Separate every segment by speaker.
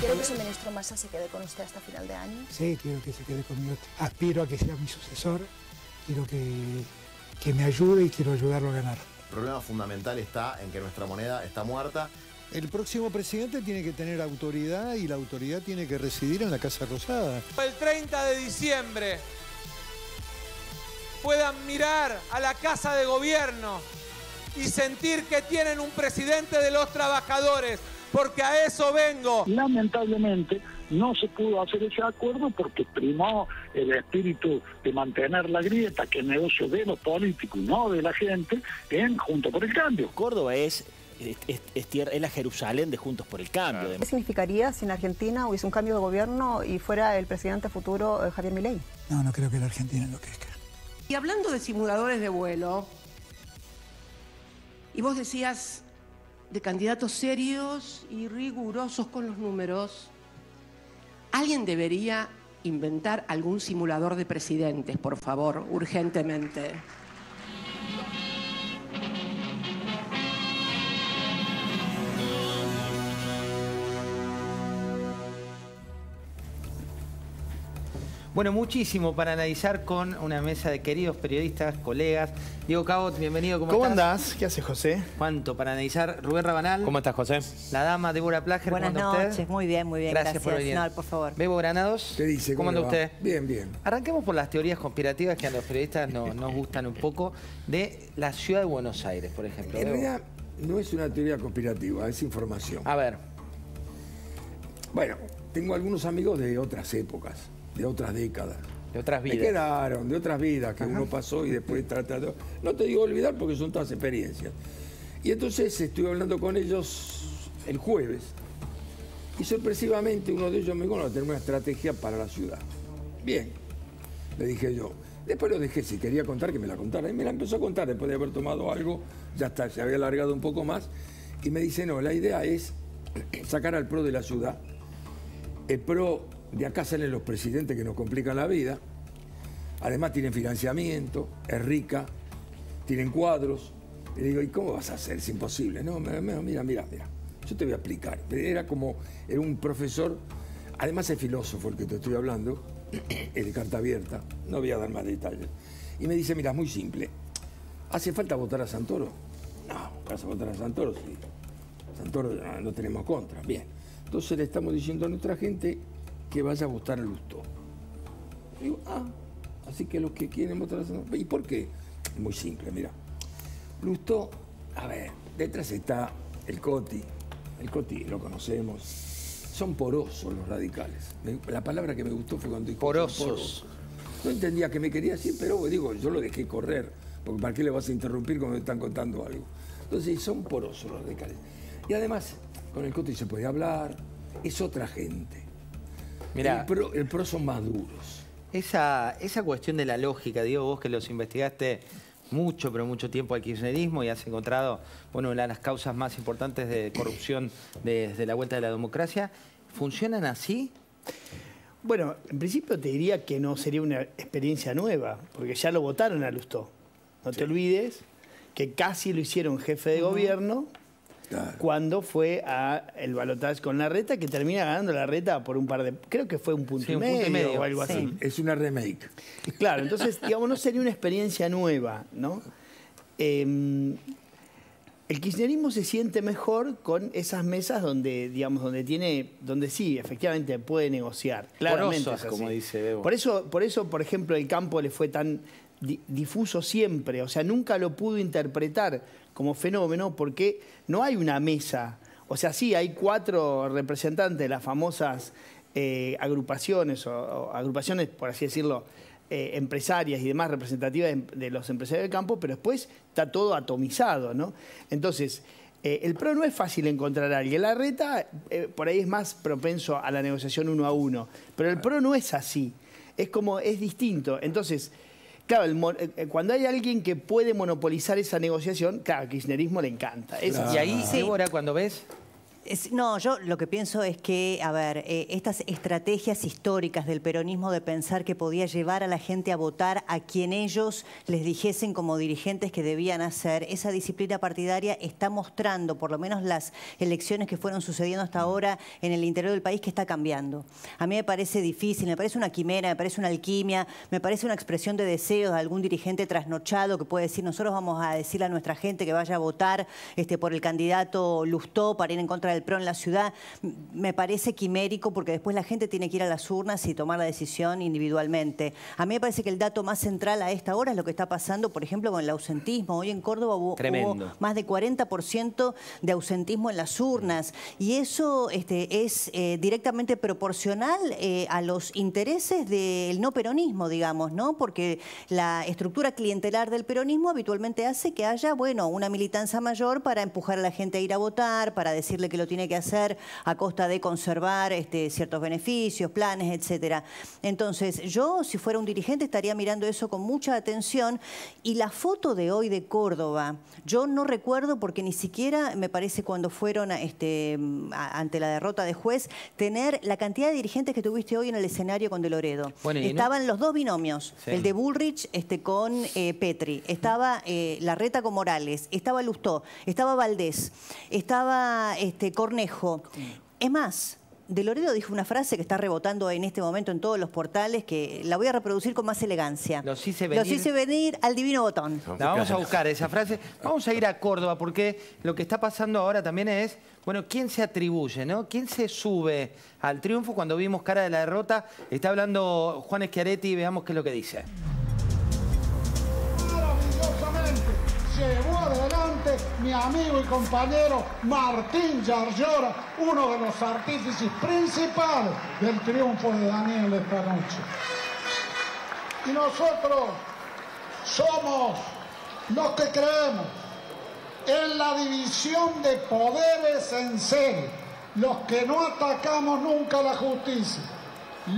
Speaker 1: ¿Quiere que su ministro Massa se quede con usted hasta final de año?
Speaker 2: Sí, quiero que se quede conmigo. Aspiro a que sea mi sucesor. Quiero que me ayude y quiero ayudarlo a ganar.
Speaker 3: El problema fundamental está en que nuestra moneda está muerta.
Speaker 4: El próximo presidente tiene que tener autoridad y la autoridad tiene que residir en la Casa Rosada.
Speaker 5: El 30 de diciembre puedan mirar a la Casa de Gobierno y sentir que tienen un presidente de los trabajadores, porque a eso vengo.
Speaker 6: Lamentablemente no se pudo hacer ese acuerdo porque primó el espíritu de mantener la grieta, que es negocio de los políticos y no de la gente, en Juntos por el Cambio.
Speaker 7: Córdoba es la Jerusalén de Juntos por el Cambio.
Speaker 8: ¿Qué significaría si en Argentina hubiese un cambio de gobierno y fuera el presidente futuro Javier Milei?
Speaker 2: No creo que la Argentina enloquezca.
Speaker 9: Y hablando de simuladores de vuelo, y vos decías de candidatos serios y rigurosos con los números, alguien debería inventar algún simulador de presidentes, por favor, urgentemente.
Speaker 10: Bueno, muchísimo para analizar con una mesa de queridos periodistas, colegas. Diego Cabot, bienvenido.
Speaker 11: ¿Cómo andás? ¿Qué haces, José?
Speaker 10: ¿Cuánto para analizar? Rubén Rabanal.
Speaker 11: ¿Cómo estás, José?
Speaker 10: La dama Débora Plager.
Speaker 8: Buenas
Speaker 10: ¿Cómo anda
Speaker 8: noches,
Speaker 10: usted?
Speaker 8: muy bien,
Speaker 10: Gracias por venir.
Speaker 8: No, por favor.
Speaker 10: Bebo Granados.
Speaker 4: ¿Qué dice?
Speaker 10: ¿Cómo anda usted?
Speaker 4: Bien, bien.
Speaker 10: Arranquemos por las teorías conspirativas que a los periodistas nos gustan un poco, de la ciudad de Buenos Aires, por ejemplo.
Speaker 12: En
Speaker 10: Bebo.
Speaker 12: realidad no es una teoría conspirativa, es información.
Speaker 10: A ver.
Speaker 12: Bueno, tengo algunos amigos de otras épocas, de otras décadas.
Speaker 10: De otras vidas.
Speaker 12: Me quedaron, de otras vidas que uno pasó y después tratando. No te digo olvidar porque son todas experiencias. Y entonces estuve hablando con ellos el jueves y sorpresivamente uno de ellos me dijo, no, tenemos una estrategia para la ciudad. Bien, le dije yo. Después lo dejé, si quería contar, que me la contara. Y me la empezó a contar después de haber tomado algo, ya está, se había alargado un poco más. Y me dice, no, la idea es sacar al PRO de la ciudad. El PRO, de acá salen los presidentes que nos complican la vida. Además tienen financiamiento, es rica, tienen cuadros. Le digo, ¿y cómo vas a hacer? Es imposible. No, mira. Yo te voy a explicar. Era un profesor, además es filósofo el que te estoy hablando, es de carta abierta, no voy a dar más detalles. Y me dice, mira, es muy simple. ¿Hace falta votar a Santoro? No, ¿vas a votar a Santoro? Sí. Santoro no tenemos contra. Bien. Entonces le estamos diciendo a nuestra gente que vaya a votar a Lustó. Digo, así que los que quieren votar a Santoro. ¿Y por qué? Es muy simple, mira. Lustó, a ver, detrás está el Coti. El Coti lo conocemos. Son porosos los radicales. La palabra que me gustó fue cuando dijo
Speaker 10: porosos.
Speaker 12: No entendía que me quería decir, pero digo, yo lo dejé correr, porque ¿para qué le vas a interrumpir cuando me están contando algo? Entonces, son porosos los radicales. Y además, con el Coti se puede hablar, es otra gente.
Speaker 10: Mirá,
Speaker 12: el PRO son más duros.
Speaker 10: Esa cuestión de la lógica, Diego, vos que los investigaste mucho, pero mucho tiempo al kirchnerismo y has encontrado, bueno, una de las causas más importantes de corrupción desde la vuelta de la democracia, ¿funcionan así?
Speaker 11: Bueno, en principio te diría que no sería una experiencia nueva, porque ya lo votaron a Lustó. No te olvides que casi lo hicieron jefe de gobierno cuando fue el balotaje con Larreta, que termina ganando Larreta por un par de... Creo que fue un punto y medio o algo así.
Speaker 12: Es una remake.
Speaker 11: Claro, entonces, digamos, no sería una experiencia nueva, ¿no? El kirchnerismo se siente mejor con esas mesas donde, digamos, donde sí, efectivamente puede negociar. Claramente
Speaker 10: Porosas, como dice Bebo.
Speaker 11: Por eso, por ejemplo, el campo le fue tan difuso siempre, o sea, nunca lo pudo interpretar como fenómeno porque no hay una mesa. O sea, sí, hay 4 representantes de las famosas agrupaciones, o agrupaciones, por así decirlo, empresarias y demás representativas de los empresarios del campo, pero después está todo atomizado, ¿no? Entonces, el PRO no es fácil encontrar a alguien. Larreta por ahí es más propenso a la negociación 1 a 1, pero el PRO no es así. Es distinto. Entonces, claro, cuando hay alguien que puede monopolizar esa negociación, claro, al kirchnerismo le encanta.
Speaker 10: Y ahí, Débora, cuando ves
Speaker 13: No, yo lo que pienso es que, a ver, estas estrategias históricas del peronismo de pensar que podía llevar a la gente a votar a quien ellos les dijesen como dirigentes que debían hacer, esa disciplina partidaria está mostrando, por lo menos las elecciones que fueron sucediendo hasta ahora en el interior del país, que está cambiando. A mí me parece difícil, me parece una quimera, me parece una alquimia, me parece una expresión de deseos de algún dirigente trasnochado que puede decir, nosotros vamos a decirle a nuestra gente que vaya a votar por el candidato Lustó para ir en contra del PRO en la ciudad. Me parece quimérico porque después la gente tiene que ir a las urnas y tomar la decisión individualmente. A mí me parece que el dato más central a esta hora es lo que está pasando, por ejemplo, con el ausentismo. Hoy en Córdoba hubo más de 40% de ausentismo en las urnas y eso es directamente proporcional a los intereses del no peronismo, digamos, ¿no? Porque la estructura clientelar del peronismo habitualmente hace que haya, bueno, una militancia mayor para empujar a la gente a ir a votar, para decirle que lo tiene que hacer a costa de conservar ciertos beneficios, planes, etcétera. Entonces, yo, si fuera un dirigente, estaría mirando eso con mucha atención. Y la foto de hoy de Córdoba, yo no recuerdo, porque ni siquiera me parece cuando fueron ante la derrota de Juez, tener la cantidad de dirigentes que tuviste hoy en el escenario con De Loredo. Bueno, estaban los dos binomios, sí. El de Bullrich con Petri, estaba Larreta con Morales, estaba Lustó, estaba Valdés, estaba Cornejo. Es más, De Loredo dijo una frase que está rebotando en este momento en todos los portales, que la voy a reproducir con más elegancia. Los hice venir al divino botón.
Speaker 10: La vamos a buscar esa frase. Vamos a ir a Córdoba, porque lo que está pasando ahora también es, bueno, ¿quién se atribuye, no? ¿Quién se sube al triunfo? Cuando vimos cara de la derrota, está hablando Juan Schiaretti, veamos qué es lo que dice.
Speaker 14: Llevó adelante mi amigo y compañero Martín Yarlora, uno de los artífices principales del triunfo de Daniel esta noche. Y nosotros somos los que creemos en la división de poderes en serio, los que no atacamos nunca la justicia,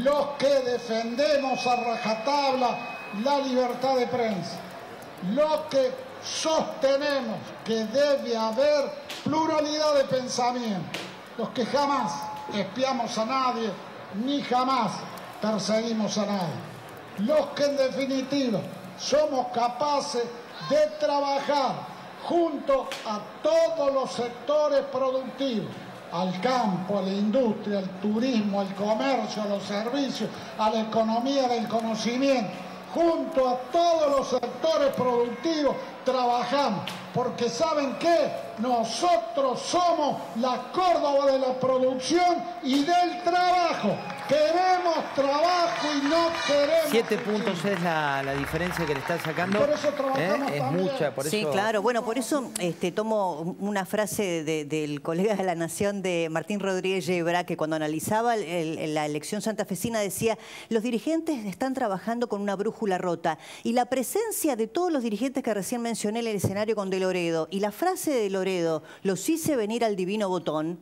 Speaker 14: los que defendemos a rajatabla la libertad de prensa, los que sostenemos que debe haber pluralidad de pensamiento, los que jamás espiamos a nadie ni jamás perseguimos a nadie, los que en definitiva somos capaces de trabajar junto a todos los sectores productivos, al campo, a la industria, al turismo, al comercio, a los servicios, a la economía del conocimiento, junto a todos los sectores productivos trabajamos, porque ¿saben qué? Nosotros somos la Córdoba de la producción y del trabajo. Queremos trabajo y no queremos...
Speaker 10: 7 puntos es la diferencia que le están sacando. Por eso trabajamos es también. Mucha, por
Speaker 13: sí,
Speaker 10: eso...
Speaker 13: claro. Bueno, por eso tomo una frase del colega de La Nación, de Martín Rodríguez Yebra, que cuando analizaba la elección santafesina decía, los dirigentes están trabajando con una brújula rota. Y la presencia de todos los dirigentes que recién mencioné en el escenario con De Loredo, y la frase de Loredo, los hice venir al divino botón,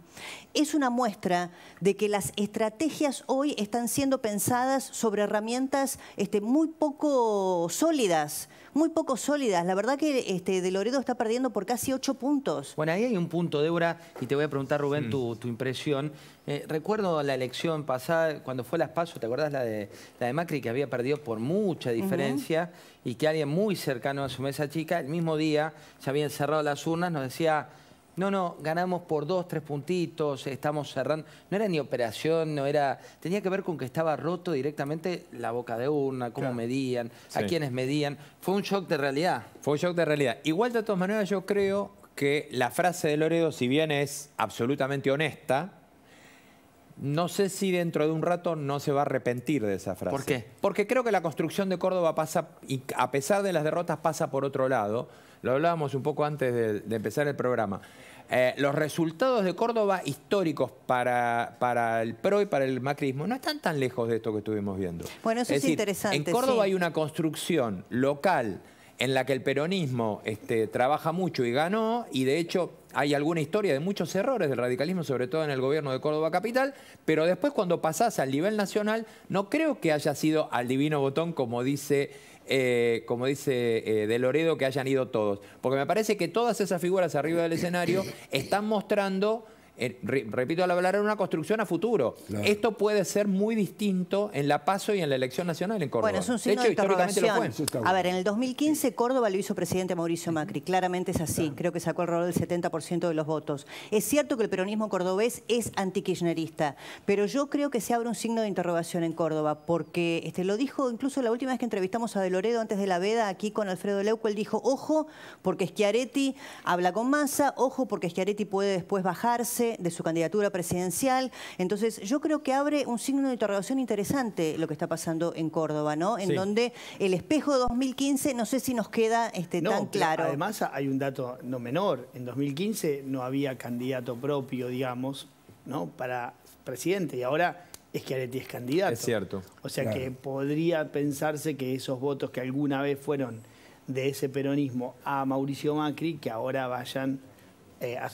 Speaker 13: es una muestra de que las estrategias hoy están siendo pensadas sobre herramientas muy poco sólidas. Muy poco sólidas. La verdad que De Loredo está perdiendo por casi 8 puntos.
Speaker 10: Bueno, ahí hay un punto, Débora, y te voy a preguntar, Rubén, tu impresión. Recuerdo la elección pasada, cuando fue las PASO, ¿te acordás la de Macri, que había perdido por mucha diferencia y que alguien muy cercano a su mesa chica, el mismo día, se habían cerrado las urnas, nos decía... No, ganamos por 2, 3 puntitos, estamos cerrando. No era ni operación, no era... Tenía que ver con que estaba roto directamente la boca de urna, cómo medían, a quiénes medían. Fue un shock de realidad.
Speaker 15: Fue un shock de realidad. Igual, de todas maneras, yo creo que la frase de Loredo, si bien es absolutamente honesta, no sé si dentro de un rato no se va a arrepentir de esa frase.
Speaker 10: ¿Por qué?
Speaker 15: Porque creo que la construcción de Córdoba pasa, y a pesar de las derrotas, pasa por otro lado. Lo hablábamos un poco antes de empezar el programa. Los resultados de Córdoba históricos para el PRO y para el macrismo no están tan lejos de esto que estuvimos viendo.
Speaker 13: Bueno, eso es decir, interesante.
Speaker 15: En Córdoba hay una construcción local en la que el peronismo trabaja mucho y ganó, y de hecho hay alguna historia de muchos errores del radicalismo, sobre todo en el gobierno de Córdoba Capital, pero después cuando pasás al nivel nacional, no creo que haya sido al divino botón, como dice De Loredo, que hayan ido todos. Porque me parece que todas esas figuras arriba del escenario están mostrando repito, al hablar, una construcción a futuro. Claro. Esto puede ser muy distinto en la PASO y en la elección nacional en Córdoba.
Speaker 13: Bueno, es un signo de interrogación. A ver, en el 2015 Córdoba lo hizo presidente Mauricio Macri. Claramente es así. Claro. Creo que sacó alrededor del 70% de los votos. Es cierto que el peronismo cordobés es antikirchnerista, pero yo creo que se abre un signo de interrogación en Córdoba, porque lo dijo incluso la última vez que entrevistamos a De Loredo antes de la veda aquí con Alfredo Leuco. Él dijo, ojo, porque Schiaretti habla con Massa, ojo, porque Schiaretti puede después bajarse de su candidatura presidencial. Entonces, yo creo que abre un signo de interrogación interesante lo que está pasando en Córdoba, ¿no? En donde el espejo de 2015 no sé si nos queda tan claro.
Speaker 11: Además, hay un dato no menor. En 2015 no había candidato propio, digamos, ¿no?, para presidente, y ahora Schiaretti es candidato.
Speaker 15: Es cierto.
Speaker 11: O sea que podría pensarse que esos votos que alguna vez fueron de ese peronismo a Mauricio Macri, que ahora vayan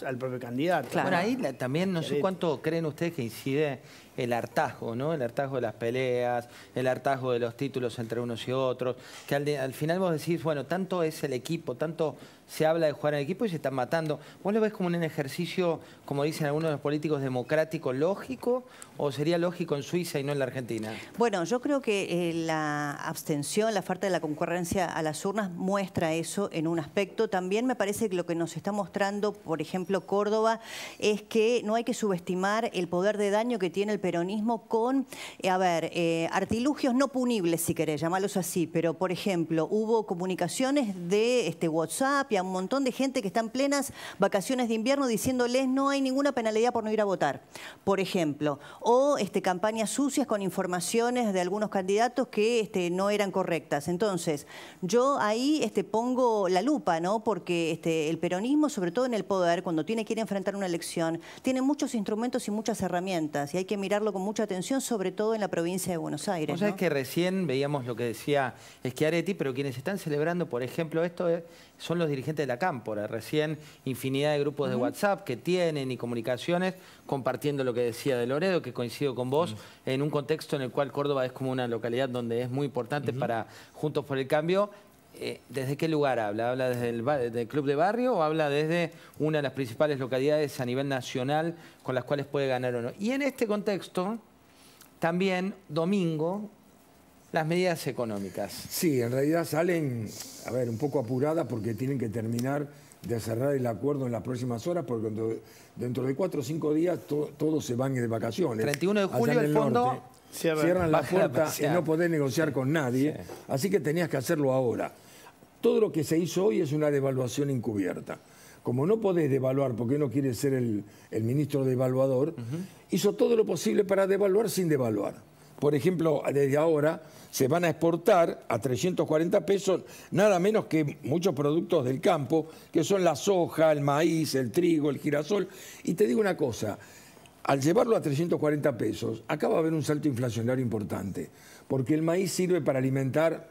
Speaker 11: al propio candidato.
Speaker 10: Claro. Bueno, ahí también no sé cuánto creen ustedes que incide el hartazgo, ¿no? El hartazgo de las peleas, el hartazgo de los títulos entre unos y otros, que al final vos decís, bueno, tanto es el equipo, tanto se habla de jugar en equipo y se están matando. ¿Vos lo ves como un ejercicio, como dicen algunos de los políticos, democrático, lógico, o sería lógico en Suiza y no en la Argentina?
Speaker 13: Bueno, yo creo que la abstención, la falta de la concurrencia a las urnas muestra eso en un aspecto. También me parece que lo que nos está mostrando, por ejemplo, Córdoba, es que no hay que subestimar el poder de daño que tiene el peronismo con, artilugios no punibles, si querés, llamarlos así, pero, por ejemplo, hubo comunicaciones de WhatsApp y a un montón de gente que está en plenas vacaciones de invierno diciéndoles no hay ninguna penalidad por no ir a votar, por ejemplo, o campañas sucias con informaciones de algunos candidatos que no eran correctas. Entonces, yo ahí pongo la lupa, ¿no? Porque el peronismo, sobre todo en el poder, cuando tiene que ir a enfrentar una elección, tiene muchos instrumentos y muchas herramientas, y hay que mirarlo con mucha atención, sobre todo en la provincia de Buenos Aires.
Speaker 10: ¿Vos sabés que recién veíamos lo que decía Schiaretti, pero quienes están celebrando, por ejemplo, esto son los dirigentes de la Cámpora? Recién infinidad de grupos de WhatsApp que tienen y comunicaciones compartiendo lo que decía De Loredo, que coincido con vos, en un contexto en el cual Córdoba es como una localidad donde es muy importante para Juntos por el Cambio. ¿Desde qué lugar habla? ¿Habla desde el club de barrio o habla desde una de las principales localidades a nivel nacional con las cuales puede ganar o no? Y en este contexto, también, domingo, las medidas económicas.
Speaker 12: Sí, en realidad salen, un poco apuradas porque tienen que terminar de cerrar el acuerdo en las próximas horas, porque dentro de 4 o 5 días todos se van de vacaciones.
Speaker 10: 31 de julio el fondo
Speaker 12: norte, cierran la puerta y no podés negociar con nadie, así que tenías que hacerlo ahora. Todo lo que se hizo hoy es una devaluación encubierta. Como no podés devaluar porque no quiere ser el ministro devaluador, hizo todo lo posible para devaluar sin devaluar. Por ejemplo, desde ahora se van a exportar a 340 pesos nada menos que muchos productos del campo, que son la soja, el maíz, el trigo, el girasol. Y te digo una cosa, al llevarlo a 340 pesos, acá va a haber un salto inflacionario importante, porque el maíz sirve para alimentar,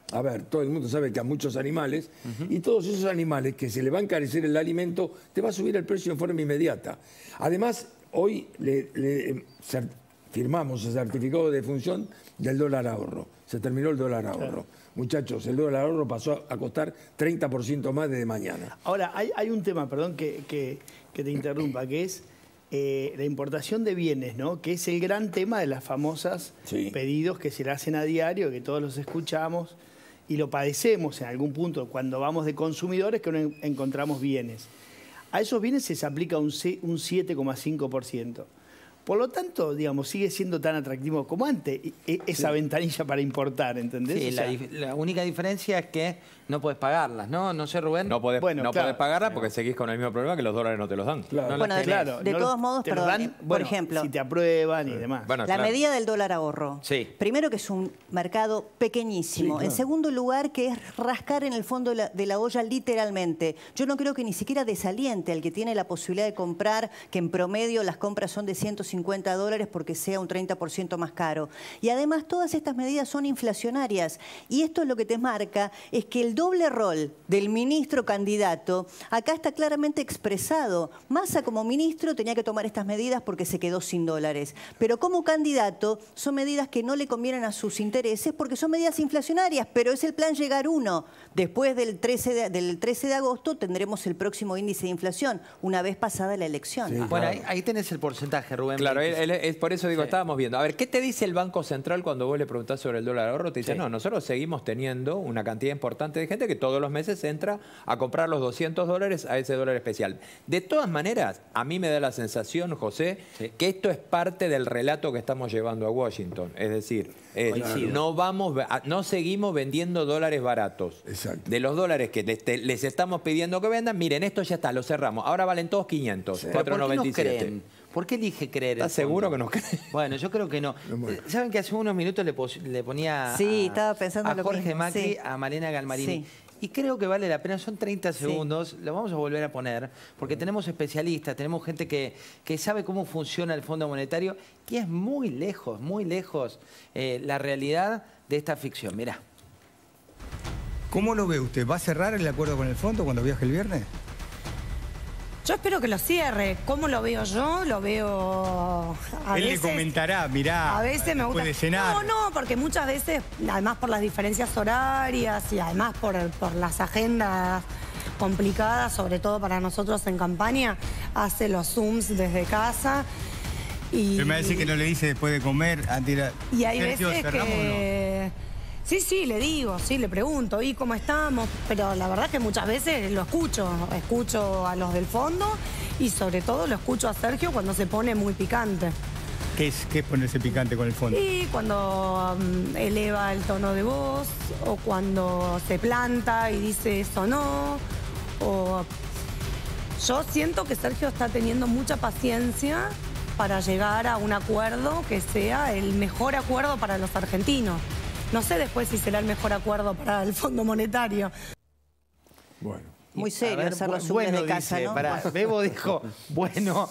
Speaker 12: todo el mundo sabe que a muchos animales, y todos esos animales que se le va a encarecer el alimento, te va a subir el precio en forma inmediata. Además, hoy firmamos el certificado de defunción del dólar ahorro. Se terminó el dólar ahorro. Claro. Muchachos, el dólar ahorro pasó a costar 30% más desde mañana.
Speaker 11: Ahora, hay un tema, perdón que te interrumpa, que es la importación de bienes, ¿no? Que es el gran tema de las famosas pedidos que se le hacen a diario, que todos los escuchamos y lo padecemos en algún punto cuando vamos de consumidores que no encontramos bienes. A esos bienes se aplica un 7,5%. Por lo tanto, digamos, sigue siendo tan atractivo como antes esa ventanilla para importar, ¿entendés?
Speaker 10: Sí, la única diferencia es que no podés pagarlas, ¿no? No sé, Rubén.
Speaker 15: No podés, podés pagarlas porque seguís con el mismo problema que los dólares no te los dan.
Speaker 13: Claro. Bueno, de todos modos, perdón, por ejemplo,
Speaker 11: si te aprueban y demás.
Speaker 13: Bueno, la medida del dólar ahorro.
Speaker 10: Sí.
Speaker 13: Primero, que es un mercado pequeñísimo. Sí, claro. En segundo lugar, que es rascar en el fondo de la olla literalmente. Yo no creo que ni siquiera desaliente al que tiene la posibilidad de comprar, que en promedio las compras son de 150 150 dólares porque sea un 30% más caro. Y además todas estas medidas son inflacionarias. Y esto es lo que te marca, es que el doble rol del ministro candidato acá está claramente expresado. Massa como ministro tenía que tomar estas medidas porque se quedó sin dólares. Pero como candidato son medidas que no le convienen a sus intereses porque son medidas inflacionarias, pero es el plan Llegar 1. Después del 13 de agosto tendremos el próximo índice de inflación, una vez pasada la elección.
Speaker 10: Sí, bueno, ahí tenés el porcentaje, Rubén.
Speaker 15: Claro, es por eso digo, estábamos viendo. A ver, ¿qué te dice el Banco Central cuando vos le preguntás sobre el dólar ahorro? Te dice, no, nosotros seguimos teniendo una cantidad importante de gente que todos los meses entra a comprar los 200 dólares a ese dólar especial. De todas maneras, a mí me da la sensación, José, que esto es parte del relato que estamos llevando a Washington. Es decir, no seguimos vendiendo dólares baratos.
Speaker 12: Exacto.
Speaker 15: De los dólares que les estamos pidiendo que vendan, miren, esto ya está, lo cerramos. Ahora valen todos 500, 4.97.
Speaker 10: ¿Por qué elige creer?
Speaker 15: ¿Estás seguro que no creen?
Speaker 10: Bueno, yo creo que no. ¿Saben que hace unos minutos le ponía
Speaker 13: estaba pensando
Speaker 10: a Jorge Macri, a Malena Galmarini?
Speaker 13: Sí.
Speaker 10: Y creo que vale la pena, son 30 segundos, lo vamos a volver a poner, porque tenemos especialistas, tenemos gente que sabe cómo funciona el Fondo Monetario, y es muy lejos la realidad de esta ficción. Mirá.
Speaker 16: ¿Cómo lo ve usted? ¿Va a cerrar el acuerdo con el fondo cuando viaje el viernes?
Speaker 17: Yo espero que lo cierre. ¿Cómo lo veo yo? Lo veo a veces...
Speaker 16: Él le comentará, mirá,
Speaker 17: a veces me gusta.
Speaker 16: puede cenar.
Speaker 17: No, porque muchas veces, además por las diferencias horarias y además por las agendas complicadas, sobre todo para nosotros en campaña, hace los Zooms desde casa.
Speaker 16: Pero me va a decir que no le dice después de comer,
Speaker 17: y hay veces que... Sí, le digo, sí, le pregunto, ¿y cómo estamos? Pero la verdad que muchas veces lo escucho a los del fondo y sobre todo lo escucho a Sergio cuando se pone muy picante.
Speaker 16: ¿Qué es ponerse picante con el fondo?
Speaker 17: Y cuando eleva el tono de voz o cuando se planta y dice eso no. Yo siento que Sergio está teniendo mucha paciencia para llegar a un acuerdo que sea el mejor acuerdo para los argentinos. No sé después si será el mejor acuerdo para el Fondo Monetario.
Speaker 12: Bueno.
Speaker 13: Muy serio hacer los Zooms de casa, ¿no?
Speaker 10: Bebo dijo, bueno,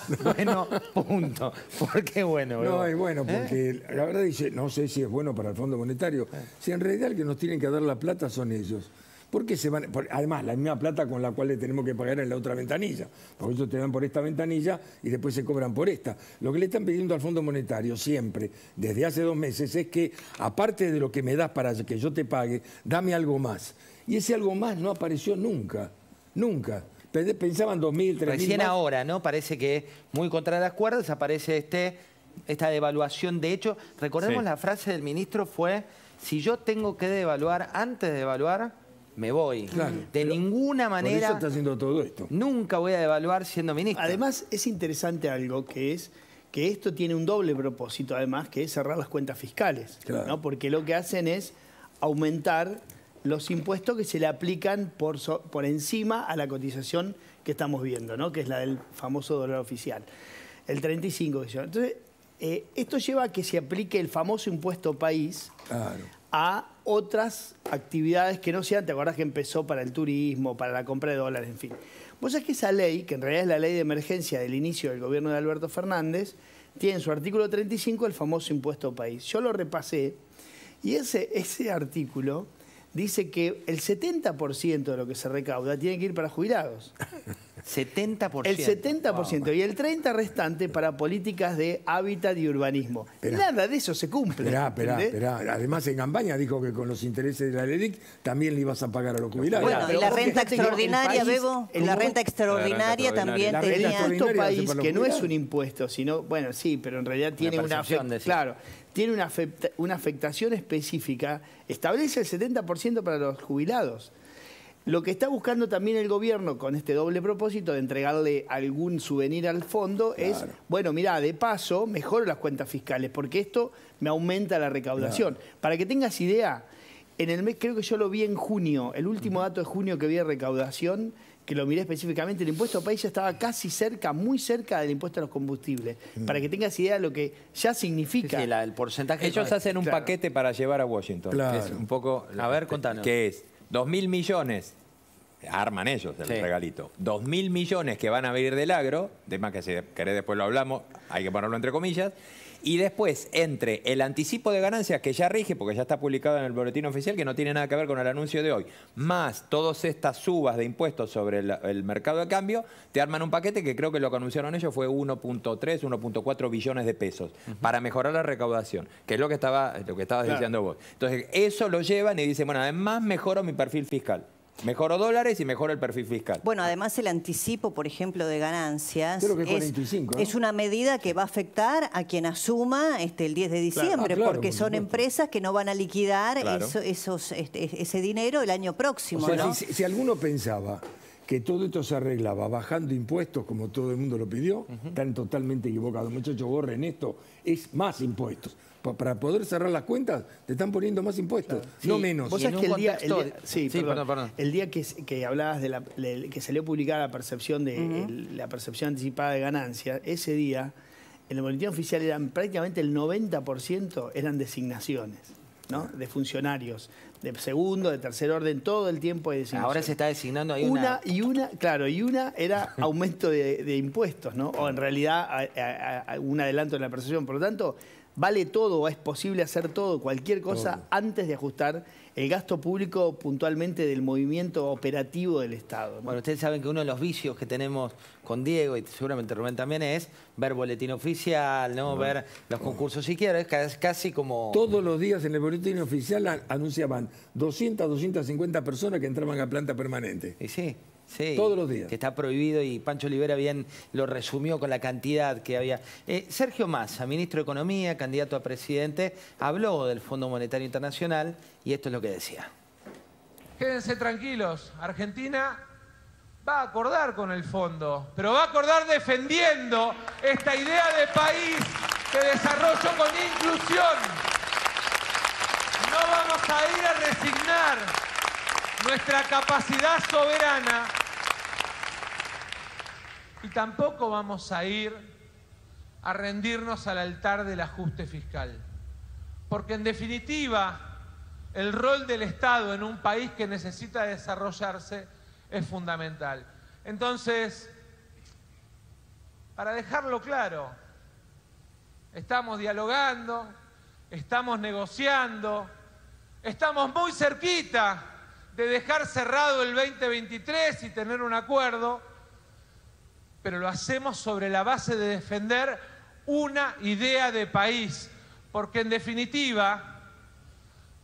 Speaker 10: punto. ¿Por qué bueno, Bebo?
Speaker 12: No, es bueno porque la verdad dice, no sé si es bueno para el Fondo Monetario. Si en realidad el que nos tienen que dar la plata son ellos. ¿Por qué se van? Además, la misma plata con la cual le tenemos que pagar en la otra ventanilla. Porque ellos te dan por esta ventanilla y después se cobran por esta. Lo que le están pidiendo al Fondo Monetario siempre, desde hace 2 meses, es que, aparte de lo que me das para que yo te pague, dame algo más. Y ese algo más no apareció nunca. Nunca. Pensaban 2.000, 3.000
Speaker 10: Recién
Speaker 12: más.
Speaker 10: ahora, ¿no? Parece que muy contra las cuerdas aparece esta devaluación. De hecho, recordemos la frase del ministro fue, si yo tengo que devaluar antes de devaluar, me voy.
Speaker 12: Claro,
Speaker 10: de ninguna manera.
Speaker 12: Por eso está haciendo todo esto.
Speaker 10: Nunca voy a devaluar siendo ministro.
Speaker 11: Además, es interesante algo que es que esto tiene un doble propósito, además, que es cerrar las cuentas fiscales.
Speaker 12: Claro.
Speaker 11: ¿no? Porque lo que hacen es aumentar los impuestos que se le aplican por encima a la cotización que estamos viendo, ¿no? Que es la del famoso dólar oficial. El 35. Entonces, esto lleva a que se aplique el famoso impuesto país.
Speaker 12: Claro.
Speaker 11: A otras actividades que no sean, te acordás que empezó para el turismo, para la compra de dólares, en fin. Vos sabés que esa ley, que en realidad es la ley de emergencia del inicio del gobierno de Alberto Fernández, tiene en su artículo 35 el famoso impuesto país. Yo lo repasé y ese artículo dice que el 70% de lo que se recauda tiene que ir para jubilados.
Speaker 10: 70%.
Speaker 11: El 70% y el 30% restante para políticas de hábitat y urbanismo. Nada de eso se cumple.
Speaker 12: Esperá. Además, en campaña dijo que con los intereses de la LELIC también le ibas a pagar a los jubilados.
Speaker 13: Bueno, y la renta extraordinaria, Bebo, la renta extraordinaria también tenía...
Speaker 11: El impuesto país, que no es un impuesto, sino, bueno, sí, pero en realidad tiene tiene una afectación específica, establece el 70% para los jubilados. Lo que está buscando también el gobierno con este doble propósito de entregarle algún souvenir al fondo es, bueno, mirá, de paso mejoro las cuentas fiscales porque esto me aumenta la recaudación. Para que tengas idea, en el mes, creo que yo lo vi en junio, el último dato de junio que vi de recaudación, que lo miré específicamente, el impuesto país ya estaba casi cerca, muy cerca del impuesto a los combustibles. Para que tengas idea de lo que ya significa.
Speaker 10: Sí, el porcentaje.
Speaker 15: Ellos hacen un paquete para llevar a Washington.
Speaker 12: Claro.
Speaker 15: Que es un poco,
Speaker 10: a ver, contanos.
Speaker 15: Que es 2.000 millones arman ellos el regalito. 2.000 millones que van a venir del agro, de más que si querés después lo hablamos, hay que ponerlo entre comillas, y después entre el anticipo de ganancias que ya rige, porque ya está publicado en el boletín oficial, que no tiene nada que ver con el anuncio de hoy, más todas estas subas de impuestos sobre el mercado de cambio, te arman un paquete que creo que lo que anunciaron ellos fue 1.3, 1.4 billones de pesos para mejorar la recaudación, que es lo que estabas diciendo vos. Entonces, eso lo llevan y dicen, bueno, además mejoro mi perfil fiscal. Mejoro dólares y mejoro el perfil fiscal.
Speaker 13: Bueno, además el anticipo, por ejemplo, de ganancias
Speaker 12: creo que 45, ¿no?
Speaker 13: es una medida que va a afectar a quien asuma el 10 de diciembre, porque son empresas que no van a liquidar ese dinero el año próximo.
Speaker 12: O sea,
Speaker 13: ¿no?
Speaker 12: si alguno pensaba que todo esto se arreglaba bajando impuestos como todo el mundo lo pidió, están totalmente equivocados. Muchachos, borren esto, es más impuestos. Para poder cerrar las cuentas, te están poniendo más impuestos, no menos.
Speaker 11: Vos sabés que el día que hablabas que salió publicada la percepción la percepción anticipada de ganancias, ese día, en el boletín oficial eran prácticamente el 90% eran designaciones, ¿no? De funcionarios, de segundo, de tercer orden, todo el tiempo hay designaciones.
Speaker 10: Ahora se está designando ahí
Speaker 11: una era aumento de impuestos, ¿no? O en realidad un adelanto en la percepción. Por lo tanto, vale todo, es posible hacer todo, cualquier cosa, antes de ajustar el gasto público puntualmente del movimiento operativo del Estado, ¿no?
Speaker 10: Bueno, ustedes saben que uno de los vicios que tenemos con Diego, y seguramente Rubén también, es ver boletín oficial, ¿no? Ver los concursos siquiera, es casi como...
Speaker 12: Todos los días en el boletín oficial anunciaban 200, 250 personas que entraban a planta permanente.
Speaker 10: Y sí. Sí,
Speaker 12: todos los días.
Speaker 10: Que está prohibido y Pancho Olivera bien lo resumió con la cantidad que había. Sergio Massa, ministro de Economía, candidato a presidente, habló del Fondo Monetario Internacional y esto es lo que decía.
Speaker 5: Quédense tranquilos, Argentina va a acordar con el fondo, pero va a acordar defendiendo esta idea de país de desarrollo con inclusión. No vamos a ir a resignar nuestra capacidad soberana y tampoco vamos a ir a rendirnos al altar del ajuste fiscal. Porque en definitiva, el rol del Estado en un país que necesita desarrollarse es fundamental. Entonces, para dejarlo claro, estamos dialogando, estamos negociando, estamos muy cerquita de dejar cerrado el 2023 y tener un acuerdo, pero lo hacemos sobre la base de defender una idea de país, porque en definitiva,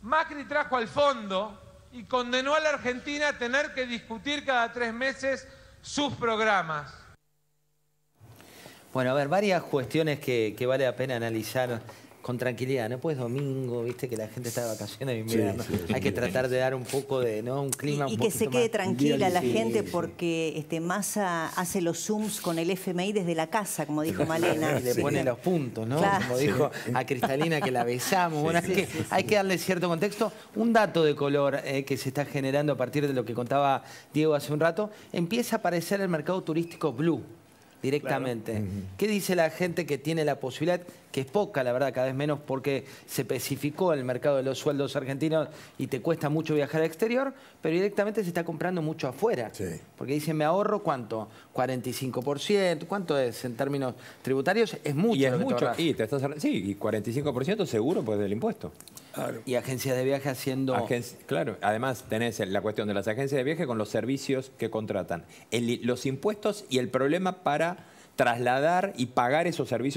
Speaker 5: Macri trajo al fondo y condenó a la Argentina a tener que discutir cada 3 meses sus programas.
Speaker 10: Bueno, a ver, varias cuestiones que vale la pena analizar con tranquilidad, ¿no? Pues domingo, viste que la gente está de vacaciones de invierno. Hay que tratar de dar un poco de, ¿no? Un clima
Speaker 13: y
Speaker 10: un
Speaker 13: que se quede tranquila la gente porque Massa hace los zooms con el FMI desde la casa, como dijo Malena.
Speaker 10: Le pone los puntos, ¿no?
Speaker 13: Claro.
Speaker 10: Como dijo a Cristalina que la besamos. Bueno, hay que darle cierto contexto. Un dato de color que se está generando a partir de lo que contaba Diego hace un rato, empieza a aparecer el mercado turístico blue directamente. Claro. ¿Qué dice la gente que tiene la posibilidad, que es poca, la verdad, cada vez menos porque se especificó el mercado de los sueldos argentinos y te cuesta mucho viajar al exterior, pero directamente se está comprando mucho afuera? Sí. Porque dicen, me ahorro, ¿cuánto? 45%, ¿cuánto es en términos tributarios? Es mucho.
Speaker 15: Y es mucho, y 45% seguro pues del impuesto.
Speaker 10: Claro. Y agencias de viaje haciendo...
Speaker 15: Claro, además tenés la cuestión de las agencias de viaje con los servicios que contratan. Los impuestos y el problema para trasladar y pagar esos servicios